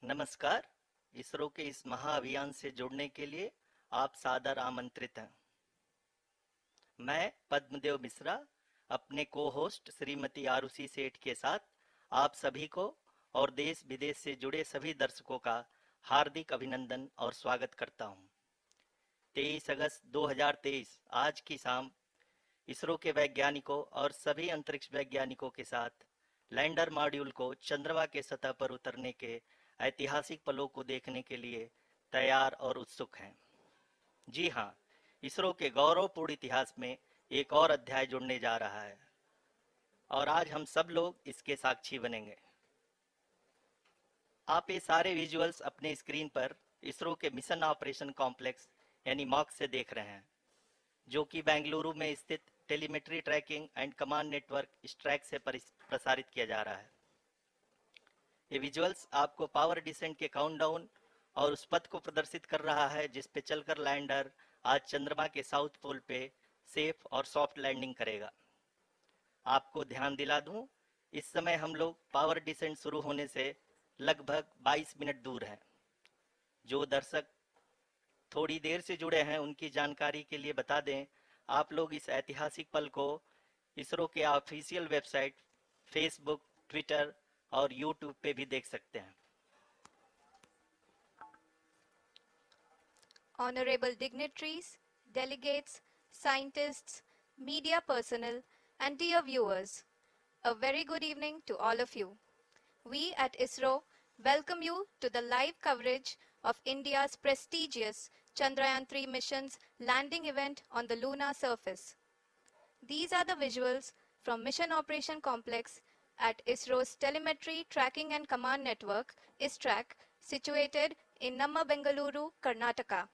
नमस्कार। इसरो के इस महाअभियान से जुड़ने के लिए आप सादर आमंत्रित हैं। मैं पद्मदेव मिश्रा अपने को-होस्ट श्रीमती आरुषि सेठ के साथ आप सभी को और देश विदेश से जुड़े सभी दर्शकों का हार्दिक अभिनंदन और स्वागत करता हूं। 23 अगस्त 2023 आज की शाम इसरो के वैज्ञानिकों और सभी अंतरिक्ष वैज्ञानिकों के साथ लैंडर मॉड्यूल को चंद्रमा के सतह पर उतरने के ऐतिहासिक पलों को देखने के लिए तैयार और उत्सुक हैं। जी हाँ, इसरो के गौरवपूर्ण इतिहास में एक और अध्याय जुड़ने जा रहा है और आज हम सब लोग इसके साक्षी बनेंगे। आप ये सारे विजुअल्स अपने स्क्रीन पर इसरो के मिशन ऑपरेशन कॉम्प्लेक्स यानी मॉक से देख रहे हैं, जो कि बेंगलुरु में स्थित telemetry tracking and command network ISTRAC से प्रसारित किया जा रहा है। ये विजुअल्स आपको पावर डिसेंट के काउंटडाउन और उस पथ को प्रदर्शित कर रहा है जिस पे चलकर लैंडर आज चंद्रमा के साउथ पोल पे सेफ और सॉफ्ट लैंडिंग करेगा। आपको ध्यान दिला दूं, इस समय हम लोग पावर डिसेंट शुरू होने से लगभग 22 मिनट दूर हैं। जो दर्शक थोड़ी देर से जुड़े हैं उनकी जानकारी के लिए बता दें, आप लोग इस ऐतिहासिक पल को इसरो के ऑफिशियल वेबसाइट, फेसबुक, ट्विटर और यूट्यूब पे भी देख सकते हैं। Honorable dignitaries, delegates, scientists, media personnel, and dear viewers, a very good evening to all of you. We at ISRO welcome you to the live coverage of India's prestigious Chandrayaan-3 mission's landing event on the lunar surface. These are the visuals from Mission Operation Complex at ISRO's Telemetry Tracking and Command Network, ISTRAC, situated in Namma, Bengaluru, Karnataka.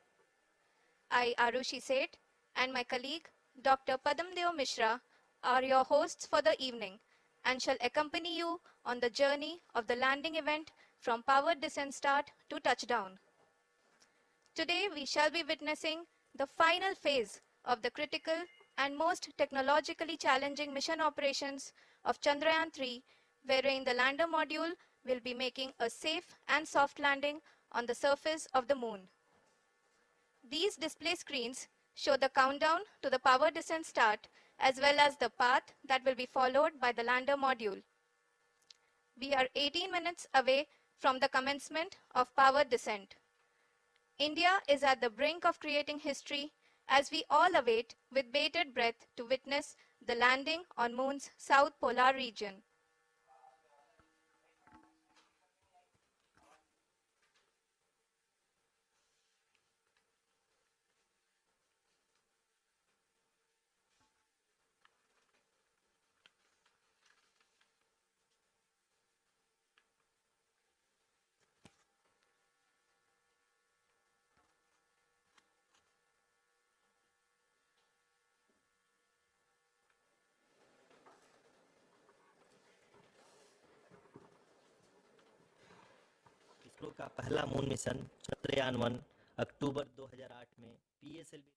I, Arushi Seth, and my colleague, Dr. Padamdev Mishra, are your hosts for the evening and shall accompany you on the journey of the landing event from powered descent start to touchdown. Today, we shall be witnessing the final phase of the critical and most technologically challenging mission operations of Chandrayaan-3, wherein the lander module will be making a safe and soft landing on the surface of the moon. These display screens show the countdown to the power descent start as well as the path that will be followed by the lander module. We are 18 minutes away from the commencement of power descent. India is at the brink of creating history as we all await with bated breath to witness the landing on Moon's south polar region. ISRO का पहला moon mission Chandrayaan one अक्टूबर 2008 में PSLV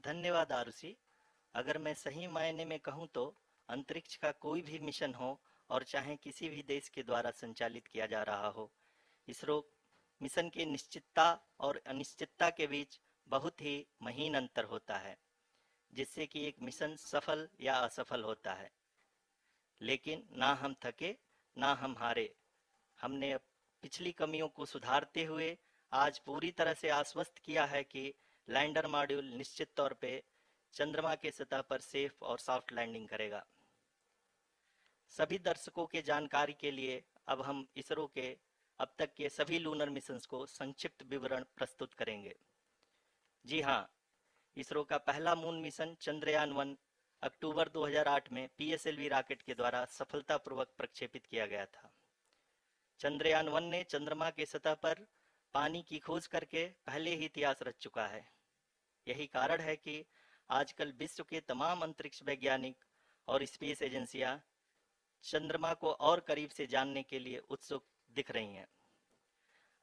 धन्यवाद आरुषि। अगर मैं सही मायने में कहूं तो अंतरिक्ष का कोई भी मिशन हो और चाहे किसी भी देश के द्वारा संचालित किया जा रहा हो, इसरो मिशन की निश्चितता और अनिश्चितता के बीच बहुत ही महीन अंतर होता है, जिससे कि एक मिशन सफल या असफल होता है। लेकिन ना हम थके ना हम हारे। हमने पिछली कमियों को सुधारते हुए आज पूरी तरह से आश्वस्त किया है कि लैंडर मॉड्यूल निश्चित तौर पे चंद्रमा के सतह पर सेफ और सॉफ्ट लैंडिंग करेगा। सभी दर्शकों के जानकारी के लिए अब हम इसरो के अब तक के सभी लूनर मिशंस को संक्षिप्त विवरण प्रस्तुत करेंगे। जी हाँ, इसरो का पहला मून मिशन चंद्रयान-1 अक्टूबर 2008 में पीएसएलवी रॉकेट के द्वारा सफलतापूर्वक प्रक्षेपित किया गया था। चंद्रयान-1 ने चंद्रमा के सतह पर पानी की खोज करके पहले ही इतिहास रच चुका है। यही कारण है कि आजकल विश्व के तमाम अंतरिक्ष वैज्ञानिक और स्पेस एजेंसियां चंद्रमा को और करीब से जानने के लिए उत्सुक दिख रही हैं।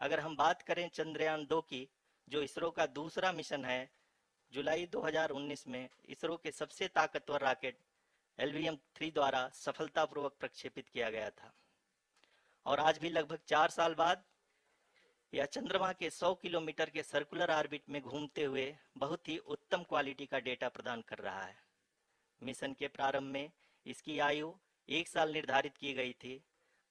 अगर हम बात करें चंद्रयान 2 की, जो इसरो का दूसरा मिशन है, जुलाई 2019 में इसरो के सबसे ताकतवर रॉकेट LVM-3 द्वारा सफलतापूर्वक प्रक्षेपित किया गया था और आज भी लगभग 4 साल बाद यह चंद्रमा के 100 किलोमीटर के सर्कुलर ऑर्बिट में घूमते हुए बहुत ही उत्तम क्वालिटी का डेटा प्रदान कर रहा है। मिशन के प्रारंभ में इसकी आयु 1 साल निर्धारित की गई थी,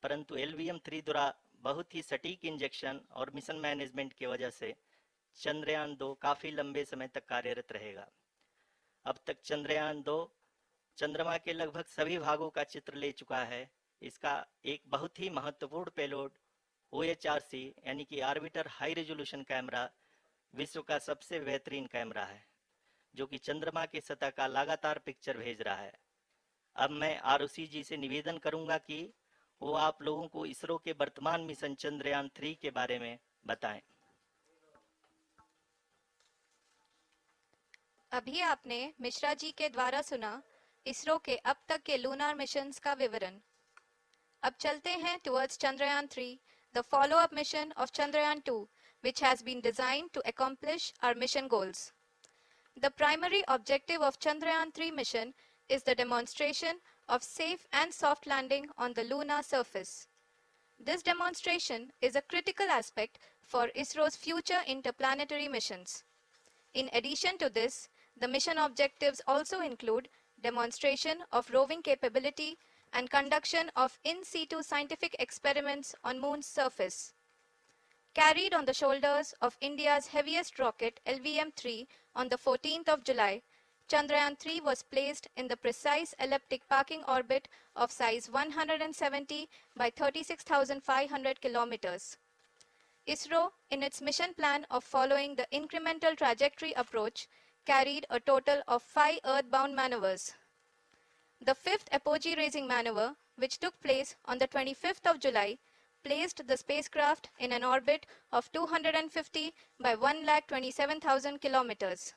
परंतु LVM-3 द्वारा बहुत ही सटीक इंजेक्शन और मिशन मैनेजमेंट की वजह से चंद्रयान 2 काफी लंबे समय तक कार्यरत रहेगा। अब तक चंद्रयान 2 चंद्रमा के लगभग सभी भागों का चित्र ले चुका है। इसका एक बहुत ही महत्वपूर्ण पेलोड OHRC यानी कि ऑर्बिटर हाई रेजोल्यूशन कैमरा विश्व का सबसे बेहतरीन कैमरा है, जो कि चंद्रमा की सतह का लगातार पिक्चर भेज रहा है। अब मैं ROC जी से निवेदन करूंगा कि वो आप लोगों को इसरो के वर्तमान मिशन चंद्रयान 3 के बारे में बताएं। अभी आपने मिश्रा जी के द्वारा सुना इसरो के अब तक के लूनार मिशंस का विवरण। अब चलते हैं towards Chandrayaan 3, the follow-up mission of Chandrayaan 2, which has been designed to accomplish our mission goals. The primary objective of Chandrayaan 3 mission is the demonstration of safe and soft landing on the lunar surface. This demonstration is a critical aspect for ISRO's future interplanetary missions. In addition to this, the mission objectives also include demonstration of roving capability and conduction of in situ scientific experiments on Moon's surface. Carried on the shoulders of India's heaviest rocket LVM-3 on the 14th of July, Chandrayaan 3 was placed in the precise elliptic parking orbit of size 170 by 36,500 kilometers. ISRO, in its mission plan of following the incremental trajectory approach, carried a total of 5 earthbound maneuvers. The fifth apogee raising maneuver, which took place on the 25th of July, placed the spacecraft in an orbit of 250 by 1,27,000 kilometers.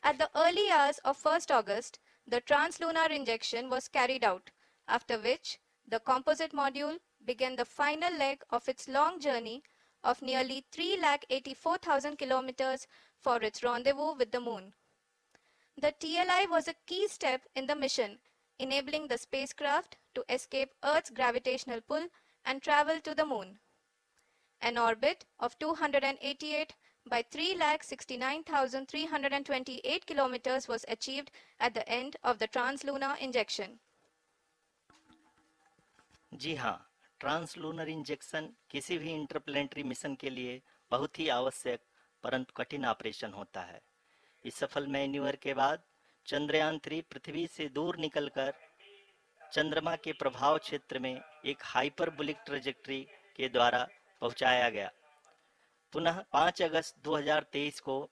At the early hours of 1st August, the translunar injection was carried out, after which the composite module began the final leg of its long journey of nearly 3,84,000 kilometers for its rendezvous with the Moon. The TLI was a key step in the mission, enabling the spacecraft to escape Earth's gravitational pull and travel to the Moon. An orbit of 288 by 3,69,328 kilometers was achieved at the end of the translunar injection. जी हाँ, translunar injection किसी भी interplanetary mission के लिए बहुत ही आवश्यक परंतु कठिन operation होता है। इस सफल मैन्यूवर के बाद चंद्रयान 3 पृथ्वी से दूर निकलकर चंद्रमा के प्रभाव क्षेत्र में एक हाइपरबोलिक ट्रैजेक्टरी के द्वारा पहुंचाया गया। पुनः 5 अगस्त 2023 को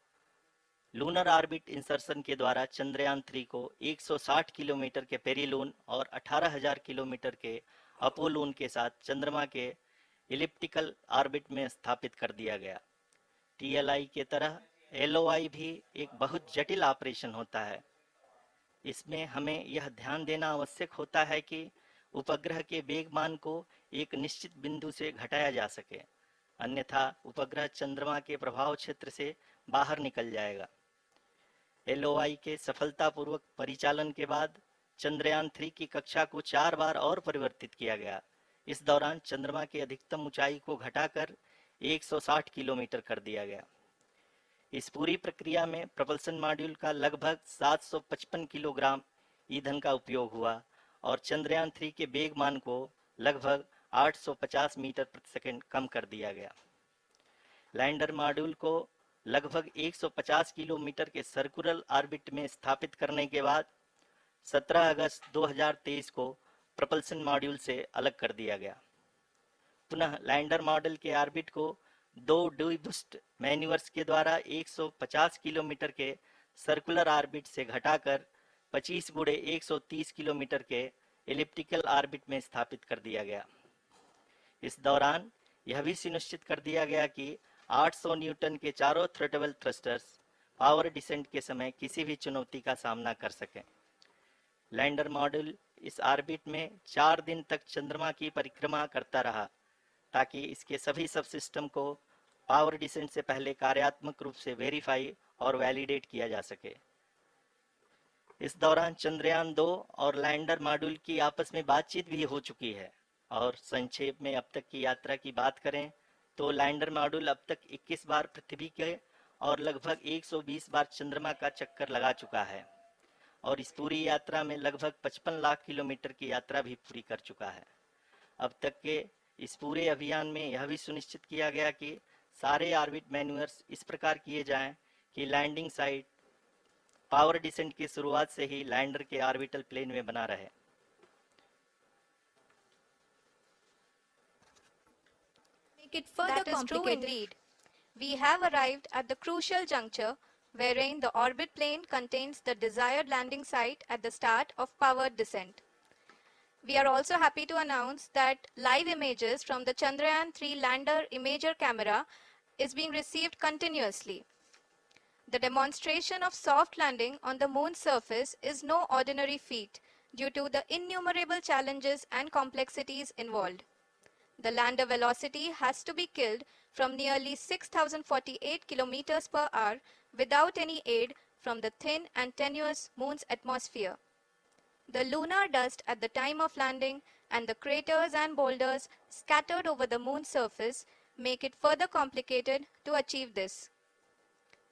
लूनर ऑर्बिट इंसर्शन के द्वारा चंद्रयान 3 को 160 किलोमीटर के पेरीलून और 18,000 किलोमीटर के अपोलून के साथ चंद्रमा के इलिप्टिकल ऑर्बिट में स्थापित कर दिया गया। TLI के तरह LOI भी एक बहुत जटिल ऑपरेशन होता है। इसमें हमें यह ध्यान देना आवश्यक होता है कि उपग्रह के वेगमान को एक निश्चित बिंदु से घटाया जा सके, अन्यथा उपग्रह चंद्रमा के प्रभाव क्षेत्र से बाहर निकल जाएगा। LOI के सफलतापूर्वक परिचालन के बाद चंद्रयान 3 की कक्षा को 4 बार और परिवर्तित किया गया। इस दौरान चंद्रमा की अधिकतम ऊंचाई को घटाकर 160 किलोमीटर कर दिया गया। इस पूरी प्रक्रिया में प्रपल्सन मॉड्यूल का लगभग 755 किलोग्राम ईंधन का उपयोग हुआ और चंद्रयान 3 के वेगमान को लगभग 850 मीटर प्रति सेकंड कम कर दिया गया। लैंडर मॉड्यूल को लगभग 150 किलोमीटर के सर्कुलर ऑर्बिट में स्थापित करने के बाद 17 अगस्त 2023 को प्रपल्सन मॉड्यूल से अलग कर दिया गया। पुनः लैंडर मॉडल के ऑर्बिट को 2 डीबूस्ट मैन्यूवर्स के द्वारा 150 किलोमीटर के सर्कुलर ऑर्बिट से घटाकर 25 गुणे 130 किलोमीटर के एलिप्टिकल ऑर्बिट में स्थापित कर दिया गया। इस दौरान यह भी सुनिश्चित कर दिया गया कि 800 न्यूटन के चारों थ्रोटल थ्रस्टर्स पावर डिसेंट के समय किसी भी चुनौती का सामना कर सकें। लैंडर मॉड्यूल इस ऑर्बिट में 4 दिन तक चंद्रमा की परिक्रमा करता रहा, ताकि इसके सभी सब सिस्टम को पावर डिसेंट से पहले कार्यात्मक रूप से वेरीफाई और वैलिडेट किया जा सके। इस दौरान चंद्रयान 2 और लैंडर मॉड्यूल की आपस में बातचीत भी हो चुकी है। और संक्षेप में अब तक की यात्रा की बात करें तो लैंडर मॉड्यूल अब तक 21 बार पृथ्वी के और लगभग 120 बार चंद्रमा का चक्कर लगा चुका है, और इस पूरी यात्रा में लगभग 55 लाख किलोमीटर की यात्रा भी पूरी कर चुका है। अब तक के इस पूरे अभियान में यह भी सुनिश्चित किया गया कि सारे ऑर्बिट मैन्यूअर्स इस प्रकार किए जाएं कि लैंडिंग साइट पावर डिसेंट की शुरुआत से ही लैंडर के ऑर्बिटल प्लेन में बना रहे। Make it further complicated. That is true indeed. We have arrived at the crucial juncture wherein the orbit plane contains the desired landing site at the start of powered descent. We are also happy to announce that live images from the Chandrayaan 3 lander imager camera is being received continuously. The demonstration of soft landing on the moon's surface is no ordinary feat due to the innumerable challenges and complexities involved. The lander velocity has to be killed from nearly 6,048 kilometers per hour without any aid from the thin and tenuous moon's atmosphere. The lunar dust at the time of landing and the craters and boulders scattered over the moon's surface make it further complicated to achieve this.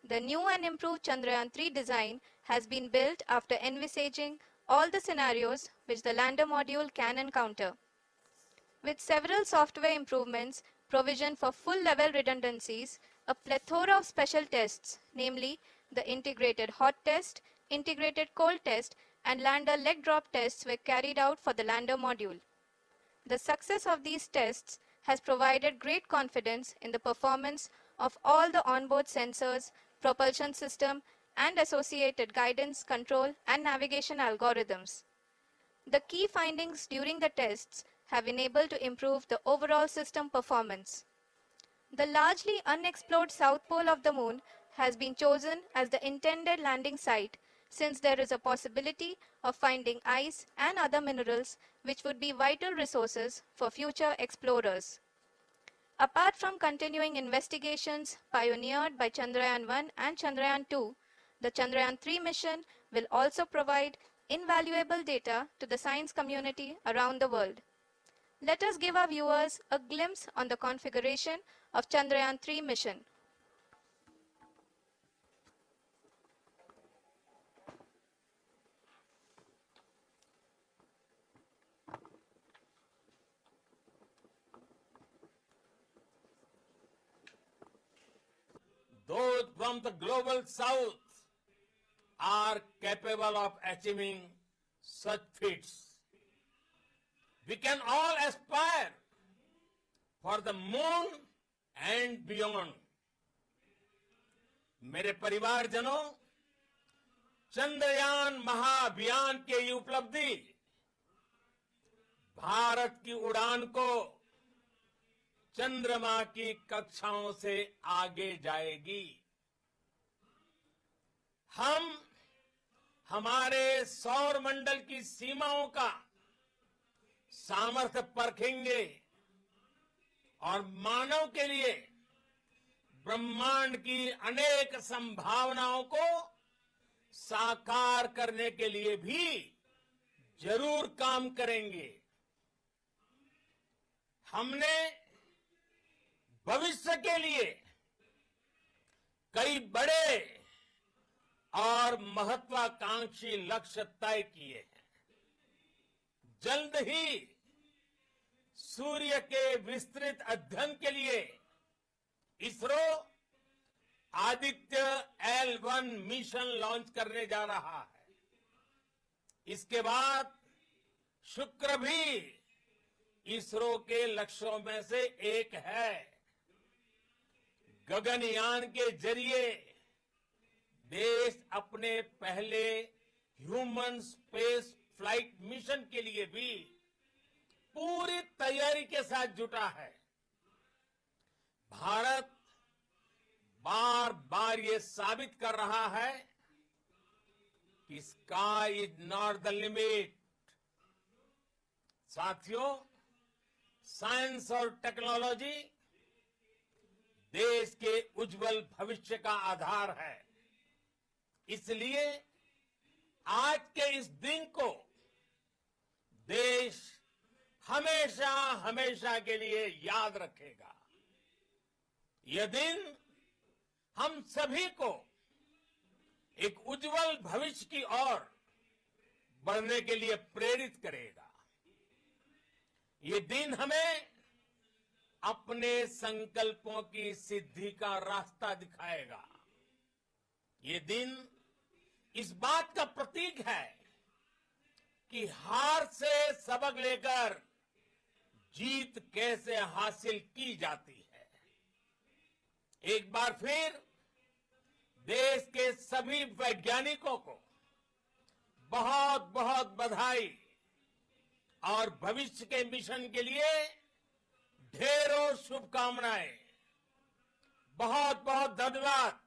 The new and improved Chandrayaan 3 design has been built after envisaging all the scenarios which the lander module can encounter. With several software improvements, provision for full-level redundancies, a plethora of special tests, namely the integrated hot test, integrated cold test, and lander leg drop tests were carried out for the lander module. The success of these tests has provided great confidence in the performance of all the onboard sensors, propulsion system, and associated guidance, control, and navigation algorithms. The key findings during the tests have enabled to improve the overall system performance. The largely unexplored south pole of the moon has been chosen as the intended landing site, since there is a possibility of finding ice and other minerals which would be vital resources for future explorers. Apart from continuing investigations pioneered by Chandrayaan 1 and Chandrayaan 2, the Chandrayaan 3 mission will also provide invaluable data to the science community around the world. Let us give our viewers a glimpse on the configuration of Chandrayaan 3 mission. Those from the global south are capable of achieving such feats. We can all aspire for the moon and beyond. मेरे परिवारजनों, चंद्रयान महाअभियान के ये उपलब्धि भारत की उड़ान को चंद्रमा की कक्षाओं से आगे जाएगी। हम हमारे सौर मंडल की सीमाओं का सामर्थ्य परखेंगे और मानव के लिए ब्रह्मांड की अनेक संभावनाओं को साकार करने के लिए भी जरूर काम करेंगे। हमने भविष्य के लिए कई बड़े और महत्वाकांक्षी लक्ष्य तय किए हैं। जल्द ही सूर्य के विस्तृत अध्ययन के लिए ISRO Aditya L1 mission launch करने जा रहा है। इसके बाद शुक्र भी इसरो के लक्ष्यों में से एक है। गगनयान के जरिए देश अपने पहले ह्यूमन स्पेस फ्लाइट मिशन के लिए भी पूरी तैयारी के साथ जुटा है। भारत बार बार ये साबित कर रहा है कि sky is not the limit, साथियों, साइंस और टेक्नोलॉजी देश के उज्जवल भविष्य का आधार है। इसलिए आज के इस दिन को देश हमेशा हमेशा के लिए याद रखेगा। यह दिन हम सभी को एक उज्जवल भविष्य की ओर बढ़ने के लिए प्रेरित करेगा। ये दिन हमें अपने संकल्पों की सिद्धि का रास्ता दिखाएगा। ये दिन इस बात का प्रतीक है कि हार से सबक लेकर जीत कैसे हासिल की जाती है। एक बार फिर देश के सभी वैज्ञानिकों को बहुत बहुत बधाई और भविष्य के मिशन के लिए ढेरों शुभकामनाएं। बहुत बहुत धन्यवाद।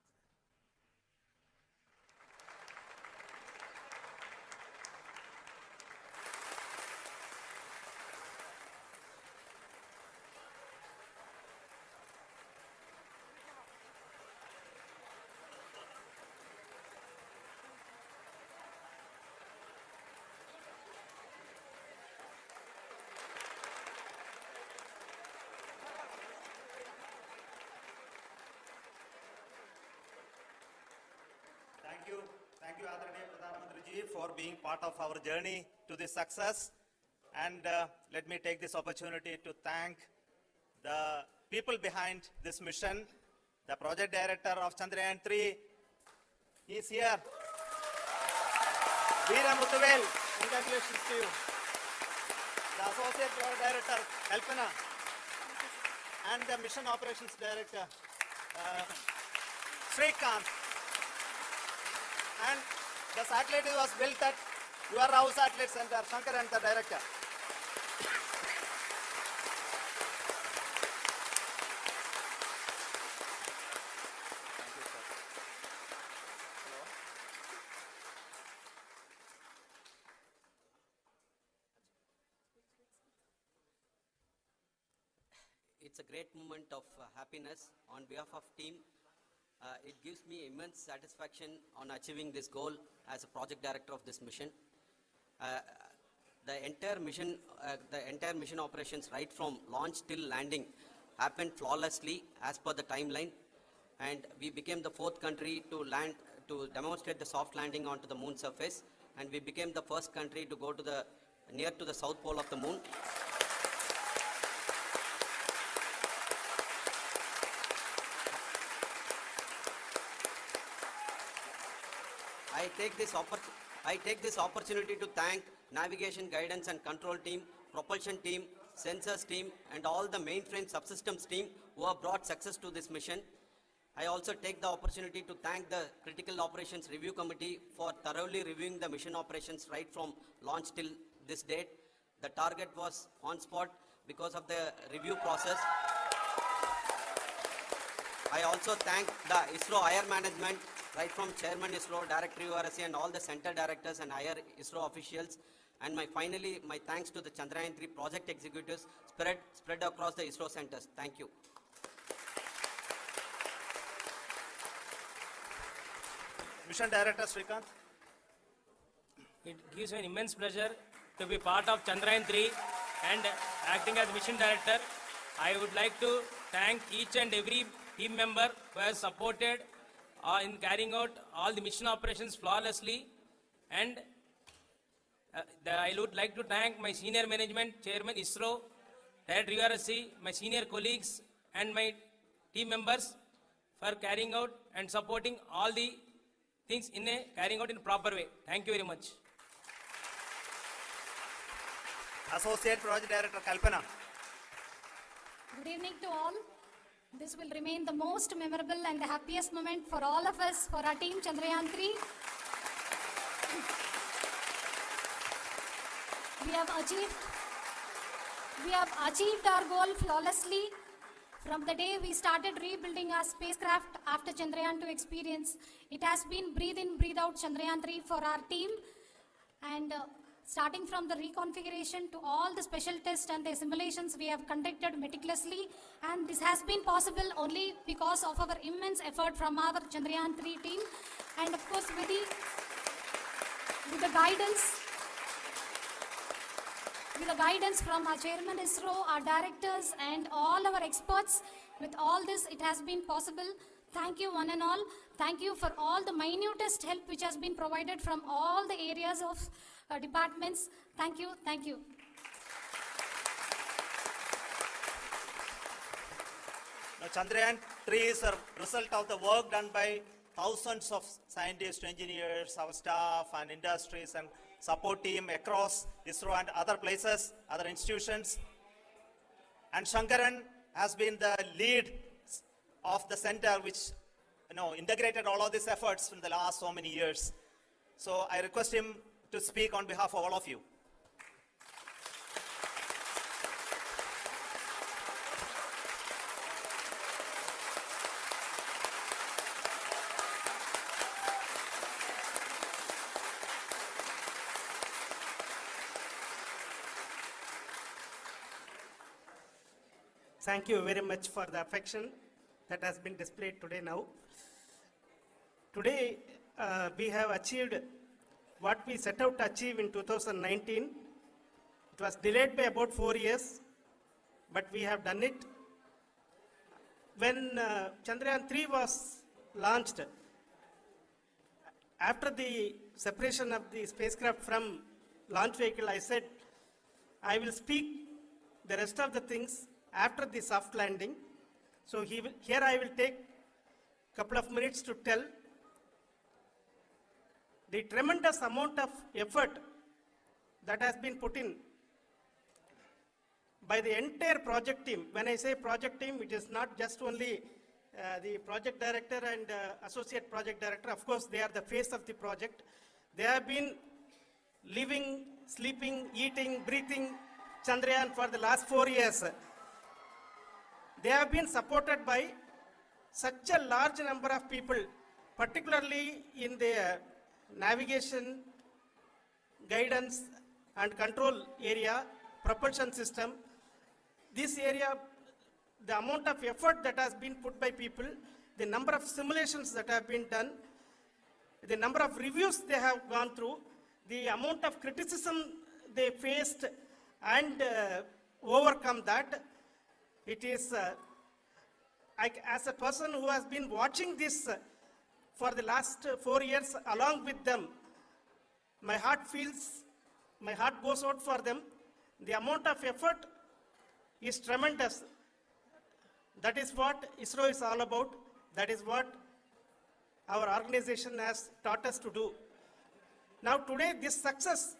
Thank you, Adaraniya Pradhan Mantri ji, for being part of our journey to this success. And let me take this opportunity to thank the people behind this mission. The project director of Chandrayaan 3 is here. Veera Muthuvel, congratulations to you. The associate project director, Kalpana, and the mission operations director, Srikanth. And the satellite was built at your house satellite center, Shankar and the director. Thank you, sir. Hello. It's a great moment of happiness on behalf of team. It gives me immense satisfaction on achieving this goal as a project director of this mission. The entire mission operations right from launch till landing happened flawlessly as per the timeline, and we became the 4th country to land, to demonstrate the soft landing onto the moon surface, and we became the first country to go to the near to the south pole of the moon. I take this opportunity to thank navigation, guidance and control team, propulsion team, sensors team and all the mainframe subsystems team who have brought success to this mission. I also take the opportunity to thank the Critical Operations Review Committee for thoroughly reviewing the mission operations right from launch till this date. The target was on spot because of the review process. I also thank the ISRO higher management, right from Chairman ISRO, Director URSC and all the center directors and higher ISRO officials. And finally, my thanks to the Chandrayaan 3 project executives spread across the ISRO centers. Thank you. Mission Director Srikanth. It gives me an immense pleasure to be part of Chandrayaan 3 and acting as Mission Director. I would like to thank each and every team member who has supported in carrying out all the mission operations flawlessly, and I would like to thank my senior management, Chairman ISRO, Director URSC, my senior colleagues and my team members for carrying out and supporting all the things carrying out in a proper way. Thank you very much. Associate Project Director Kalpana. Good evening to all. This will remain the most memorable and the happiest moment for all of us, for our team Chandrayaan 3. We have achieved our goal flawlessly. From the day we started rebuilding our spacecraft after Chandrayaan 2 experience, it has been breathe in, breathe out Chandrayaan 3 for our team. And starting from the reconfiguration to all the special tests and the simulations we have conducted meticulously, and this has been possible only because of our immense effort from our Chandrayaan 3 team, and of course with the guidance from our chairman ISRO, our directors and all our experts. With all this, it has been possible. Thank you one and all. Thank you for all the minutest help which has been provided from all the areas of departments. Thank you, thank you. Now, Chandrayaan 3 is a result of the work done by thousands of scientists, engineers, our staff and industries and support team across ISRO and other places, other institutions. And Shankaran has been the lead of the center which integrated all of these efforts in the last so many years. So I request him to speak on behalf of all of you. Thank you very much for the affection that has been displayed today now. Today, we have achieved what we set out to achieve in 2019. It was delayed by about 4 years, but we have done it. When Chandrayaan 3 was launched, after the separation of the spacecraft from launch vehicle, I said, I will speak the rest of the things after the soft landing. So here I will take a couple of minutes to tell the tremendous amount of effort that has been put in by the entire project team. When I say project team, it is not just only the project director and associate project director. Of course, they are the face of the project. They have been living, sleeping, eating, breathing Chandrayaan for the last 4 years. They have been supported by such a large number of people, particularly in the navigation, guidance and control area, propulsion system. This area, the amount of effort that has been put by people, the number of simulations that have been done, the number of reviews they have gone through, the amount of criticism they faced and overcome that. It is, as a person who has been watching this for the last 4 years along with them, my heart goes out for them. The amount of effort is tremendous. That is what ISRO is all about. That is what our organization has taught us to do. Now today, this success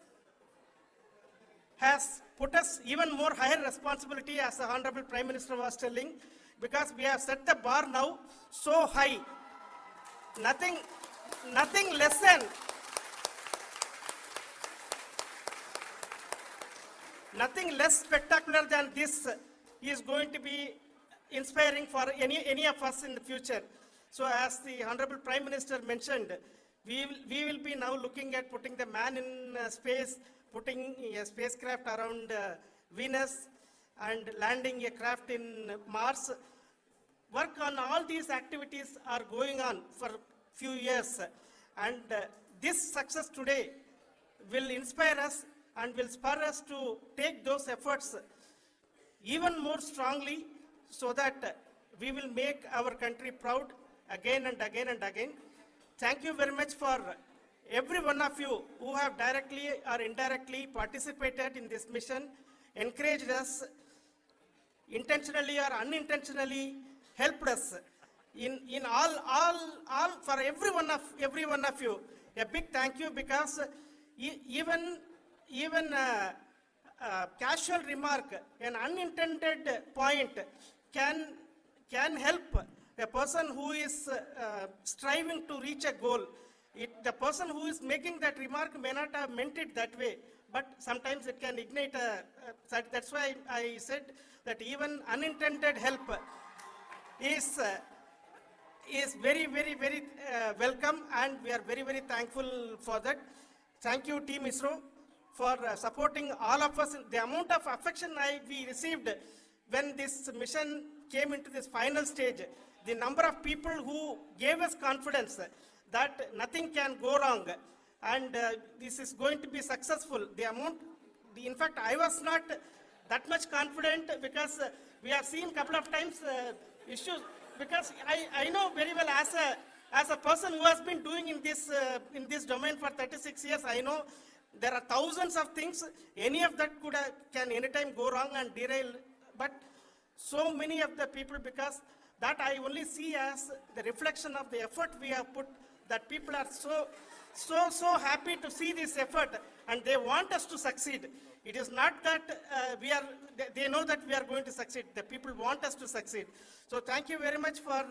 has put us even more higher responsibility, as the Honorable Prime Minister was telling, because we have set the bar now so high. Nothing less spectacular than this is going to be inspiring for any of us in the future. So as the Honorable Prime Minister mentioned, we will be now looking at putting the man in space, putting a spacecraft around Venus and landing a craft in Mars. Work on all these activities are going on for few years, and this success today will inspire us and will spur us to take those efforts even more strongly, so that we will make our country proud again and again and again. Thank you very much for every one of you who have directly or indirectly participated in this mission, encouraged us, intentionally or unintentionally helped us in all for every one of you. A big thank you, because even casual remark, an unintended point can help a person who is striving to reach a goal. The person who is making that remark may not have meant it that way, but sometimes it can ignite that's why I said that even unintended help is very, very, very welcome, and we are very, very thankful for that. Thank you, Team ISRO, for supporting all of us. The amount of affection we received when this mission came into this final stage, the number of people who gave us confidence that nothing can go wrong and this is going to be successful. In fact, I was not that much confident because we have seen a couple of times issues, because I know very well as a person who has been doing in this domain for 36 years, I know there are thousands of things. Any of that can anytime go wrong and derail. But so many of the people, because that I only see as the reflection of the effort we have put, that people are so happy to see this effort and they want us to succeed. It is not that they know that we are going to succeed. The people want us to succeed. So thank you very much for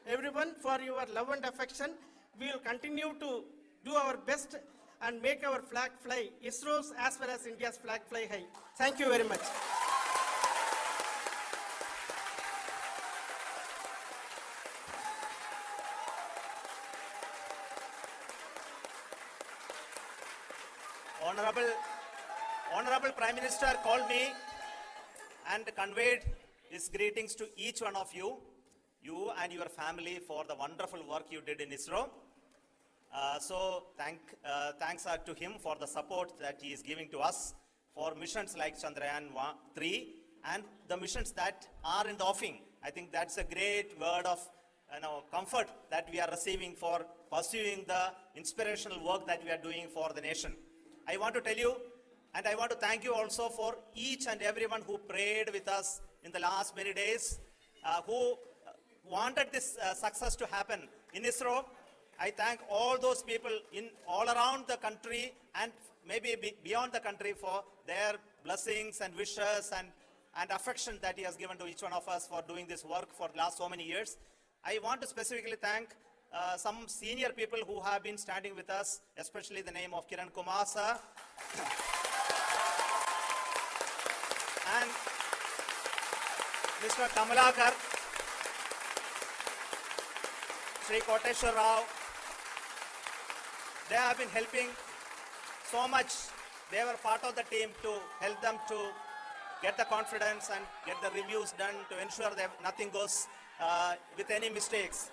everyone for your love and affection. We will continue to do our best and make our flag fly, ISRO's as well as India's flag fly high. Thank you very much. Honorable Prime Minister called me and conveyed his greetings to each one of you and your family for the wonderful work you did in ISRO. So thanks are to him for the support that he is giving to us for missions like Chandrayaan 3 and the missions that are in the offing. I think that's a great word of comfort that we are receiving for pursuing the inspirational work that we are doing for the nation. I want to tell you, and I want to thank you also for each and everyone who prayed with us in the last many days, who wanted this success to happen in ISRO. I thank all those people all around the country and maybe beyond the country for their blessings and wishes and affection that he has given to each one of us for doing this work for the last so many years. I want to specifically thank some senior people who have been standing with us, especially the name of Kiran Kumar sir and Mr. Kamalakar, Sri Koteshwar Rao. They have been helping so much. They were part of the team to help them to get the confidence and get the reviews done to ensure that nothing goes with any mistakes.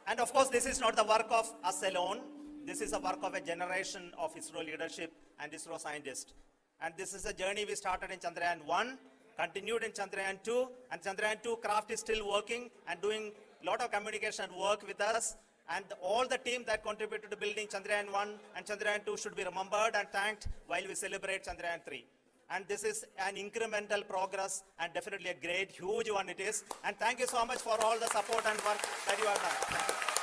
And of course, this is not the work of us alone. This is a work of a generation of ISRO leadership and ISRO scientists. And this is a journey we started in Chandrayaan 1, continued in Chandrayaan 2, and Chandrayaan 2 craft is still working and doing a lot of communication work with us. And all the team that contributed to building Chandrayaan 1 and Chandrayaan 2 should be remembered and thanked while we celebrate Chandrayaan 3. And this is an incremental progress and definitely a great, huge one it is. And thank you so much for all the support and work that you have done.